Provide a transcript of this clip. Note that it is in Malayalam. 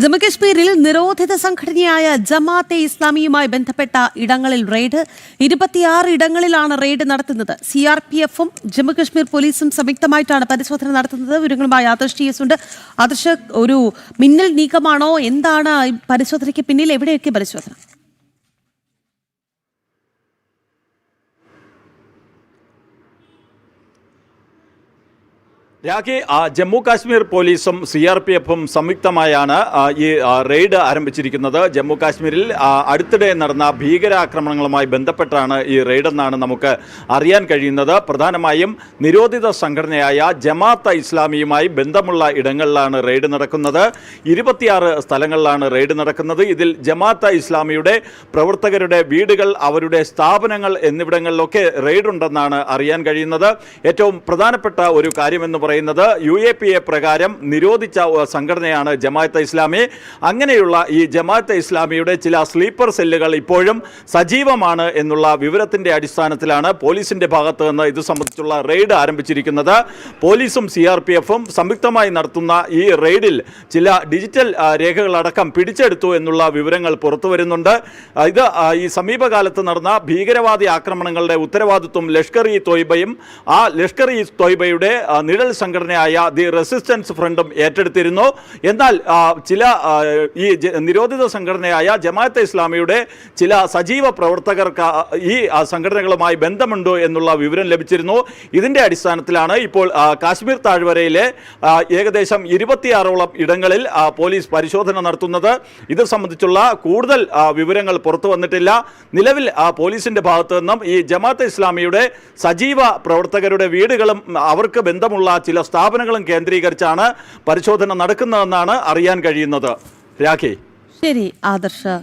ജമ്മുകശ്മീരിൽ നിരോധിത സംഘടനയായ ജമാഅത്തെ ഇസ്ലാമിയുമായി ബന്ധപ്പെട്ട ഇടങ്ങളിൽ റെയ്ഡ് 26 ഇടങ്ങളിലാണ് റെയ്ഡ് നടത്തുന്നത്. CRPF-ഉം ജമ്മുകശ്മീർ പോലീസും സംയുക്തമായിട്ടാണ് പരിശോധന നടത്തുന്നത്. വിവരങ്ങളുമായി ആദർശ് TS ഉണ്ട്. ആദർശ്, ഒരു മിന്നൽ നീക്കമാണോ? എന്താണ് പരിശോധനയ്ക്ക് പിന്നിൽ? എവിടെയൊക്കെ പരിശോധന? രാഖി, ജമ്മു കാശ്മീർ പോലീസും CRPF-ഉം സംയുക്തമായാണ് ഈ റെയ്ഡ് ആരംഭിച്ചിരിക്കുന്നത്. ജമ്മു കാശ്മീരിൽ അടുത്തിടെ നടന്ന ഭീകരാക്രമണങ്ങളുമായി ബന്ധപ്പെട്ടാണ് ഈ റെയ്ഡെന്നാണ് നമുക്ക് അറിയാൻ കഴിയുന്നത്. പ്രധാനമായും നിരോധിത സംഘടനയായ ജമാഅത്തെ ഇസ്ലാമിയുമായി ബന്ധമുള്ള ഇടങ്ങളിലാണ് റെയ്ഡ് നടക്കുന്നത്. 26 സ്ഥലങ്ങളിലാണ് റെയ്ഡ് നടക്കുന്നത്. ഇതിൽ ജമാഅത്തെ ഇസ്ലാമിയുടെ പ്രവർത്തകരുടെ വീടുകൾ, അവരുടെ സ്ഥാപനങ്ങൾ എന്നിവിടങ്ങളിലൊക്കെ റെയ്ഡുണ്ടെന്നാണ് അറിയാൻ കഴിയുന്നത്. ഏറ്റവും പ്രധാനപ്പെട്ട ഒരു കാര്യമെന്ന് പറയുന്നത് UAPA പ്രകാരം നിരോധിച്ച സംഘടനയാണ് ജമാഅത്തെ ഇസ്ലാമി. അങ്ങനെയുള്ള ഈ ജമാഅത്തെ ഇസ്ലാമിയുടെ ചില സ്ലീപ്പർ സെല്ലുകൾ ഇപ്പോഴും സജീവമാണ് എന്നുള്ള വിവരത്തിന്റെ അടിസ്ഥാനത്തിലാണ് പോലീസിന്റെ ഭാഗത്ത് നിന്ന് ഇത് സംബന്ധിച്ചുള്ള റെയ്ഡ് ആരംഭിച്ചിരിക്കുന്നത്. പോലീസും CRPF-ഉം സംയുക്തമായി നടത്തുന്ന ഈ റെയ്ഡിൽ ചില ഡിജിറ്റൽ രേഖകളടക്കം പിടിച്ചെടുത്തു എന്നുള്ള വിവരങ്ങൾ പുറത്തു വരുന്നുണ്ട്. ഇത് ഈ സമീപകാലത്ത് നടന്ന ഭീകരവാദി ആക്രമണങ്ങളുടെ ഉത്തരവാദിത്വം ലഷ്കർ-ഇ തോയ്ബയും ആ ലഷ്കർ-ഇ തോയ്ബയുടെ നിഴൽ സംഘടനയായ ദി റെസിസ്റ്റൻസ് ഫ്രണ്ടും ഏറ്റെടുത്തിരുന്നു. എന്നാൽ ചില ഈ നിരോധിത സംഘടനയായ ജമാഅത്തെ ഇസ്ലാമിയുടെ ചില സജീവ പ്രവർത്തകർക്ക് ഈ സംഘടനകളുമായി ബന്ധമുണ്ടോ എന്നുള്ള വിവരം ലഭിച്ചിരുന്നു. ഇതിന്റെ അടിസ്ഥാനത്തിലാണ് ഇപ്പോൾ കാശ്മീർ താഴ്വരയിലെ ഏകദേശം 26ഓളം ഇടങ്ങളിൽ പോലീസ് പരിശോധന നടത്തുന്നത്. ഇത് സംബന്ധിച്ചുള്ള കൂടുതൽ വിവരങ്ങൾ പുറത്തു വന്നിട്ടില്ല. നിലവിൽ പോലീസിന്റെ ഭാഗത്തു നിന്നും ഈ ജമാഅത്തെ ഇസ്ലാമിയുടെ സജീവ പ്രവർത്തകരുടെ വീടുകളും അവർക്ക് ബന്ധമുള്ള ചില സ്ഥാപനങ്ങളും കേന്ദ്രീകരിച്ചാണ് പരിശോധന നടക്കുന്നതെന്നാണ് അറിയാൻ കഴിയുന്നത്. രാഖി. ശരി ആദർശ്.